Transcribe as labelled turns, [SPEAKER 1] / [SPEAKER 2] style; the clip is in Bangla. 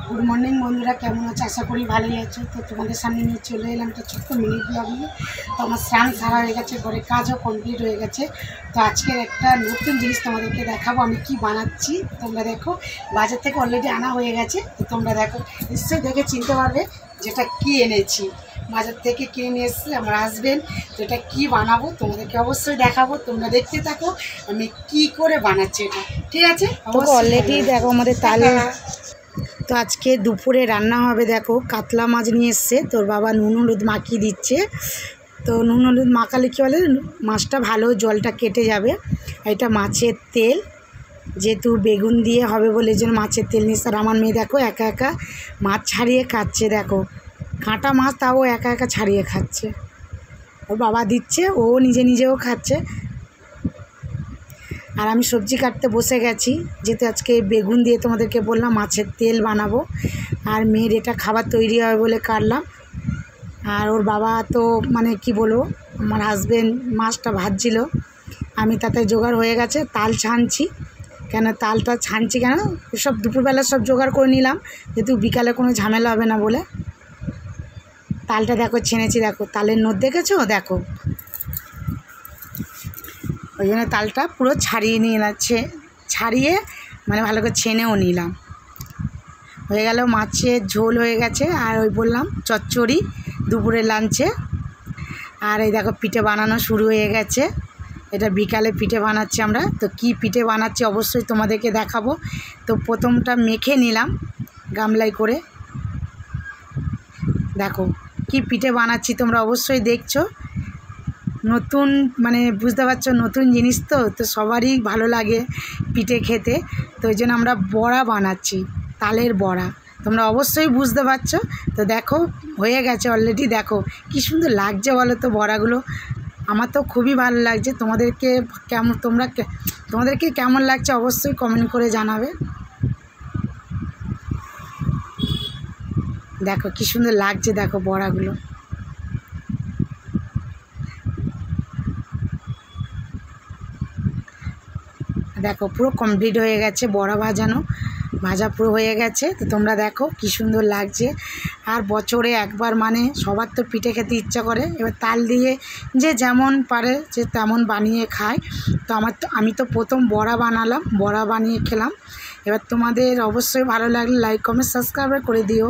[SPEAKER 1] গুড মর্নিং বন্ধুরা, কেমন আছে? আশা করি ভালোই আছো। তো তোমাদের সামনে নিয়ে চলে এলাম একটা ছোট্ট মিনি ব্লগ নিয়ে। তো আমার স্নান সারা হয়ে গেছে, ঘরের কাজও কমপ্লিট হয়ে গেছে। তো আজকের একটা নতুন জিনিস তোমাদেরকে দেখাবো, আমি কি বানাচ্ছি। তোমরা দেখো, বাজার থেকে অলরেডি আনা হয়ে গেছে। তো তোমরা দেখো, নিশ্চয়ই দেখে চিনতে পারবে যেটা কি এনেছি। বাজার থেকে কিনে নিয়ে এসেছি আমার হাজবেন্ড। তো এটা কী বানাবো তোমাদেরকে অবশ্যই দেখাবো। তোমরা দেখতে থাকো আমি কি করে বানাচ্ছি এটা, ঠিক আছে?
[SPEAKER 2] অলরেডি দেখো আমাদের তালে। তো আজকে দুপুরে রান্না হবে। দেখো কাতলা মাছ নিয়ে এসছে, তোর বাবা নুন হলুদ মাখিয়ে দিচ্ছে। তো নুন হলুদ মাখালে কী বলে, মাছটা ভালো জলটা কেটে যাবে। এটা মাছের তেল, যেহেতু বেগুন দিয়ে হবে বলে এই জন্য মাছের তেল নিচ্ছে। আর আমার মেয়ে দেখো একা একা মাছ ছাড়িয়ে খাচ্ছে। দেখো কাঁটা মাছ, তাও একা একা ছাড়িয়ে খাচ্ছে। ওর বাবা দিচ্ছে, ও নিজে নিজেও খাচ্ছে। আর আমি সবজি কাটতে বসে গেছি, যেহেতু আজকে বেগুন দিয়ে তোমাদেরকে বললাম মাছের তেল বানাবো। আর মেয়ের এটা খাবার তৈরি হবে বলে কাটলাম। আর ওর বাবা তো মানে কি বলবো, আমার হাজবেন্ড মাছটা ভাজছিল, আমি তাতে জোগাড় হয়ে গেছে। তাল ছানছি, কেন তালটা ছানছি কেন, সব দুপুরবেলা সব জোগাড় করে নিলাম, যেহেতু বিকালে কোনো ঝামেলা হবে না বলে। তালটা দেখো ছেনেছি, দেখো তালের নোদ দেখেছো, দেখো ওই জন্য তালটা পুরো ছাড়িয়ে নিয়ে যাচ্ছে, ছাড়িয়ে মানে ভালো করে ছেনেও নিলাম। হয়ে গেল, মাছের ঝোল হয়ে গেছে। আর ওই বললাম চচ্চড়ি দুপুরে লাঞ্চে। আর এই দেখো পিঠে বানানো শুরু হয়ে গেছে, এটা বিকালে পিঠে বানাচ্ছি আমরা। তো কি পিঠে বানাচ্ছি অবশ্যই তোমাদেরকে দেখাবো। তো প্রথমটা মেখে নিলাম গামলায় করে। দেখো কি পিঠে বানাচ্ছি, তোমরা অবশ্যই দেখছো। নতুন মানে বুঝতে পারছো, নতুন জিনিস তো সবারই ভালো লাগে পিঠে খেতে। তো ওই জন্য আমরা বড়া বানাচ্ছি, তালের বড়া। তোমরা অবশ্যই বুঝতে পারছো। তো দেখো হয়ে গেছে অলরেডি। দেখো কি সুন্দর লাগছে বলো তো বড়াগুলো, আমার তো খুবই ভালো লাগছে। তোমাদেরকে কেমন লাগছে অবশ্যই কমেন্ট করে জানাবে। দেখো কি সুন্দর লাগছে, দেখো বড়াগুলো। দেখো পুরো কমপ্লিট হয়ে গেছে, বড়া ভাজা পুরো হয়ে গেছে। তো তোমরা দেখো কি সুন্দর লাগছে। আর বছরে একবার মানে সবার তো পিঠে খেতে ইচ্ছা করে। এবার তাল দিয়ে যে যেমন পারে যে তেমন বানিয়ে খায়। তো আমি তো প্রথম বড়া বানালাম, বড়া বানিয়ে খেলাম। এবার তোমাদের অবশ্যই ভালো লাগলে লাইক কমেন্ট সাবস্ক্রাইব করে দিও।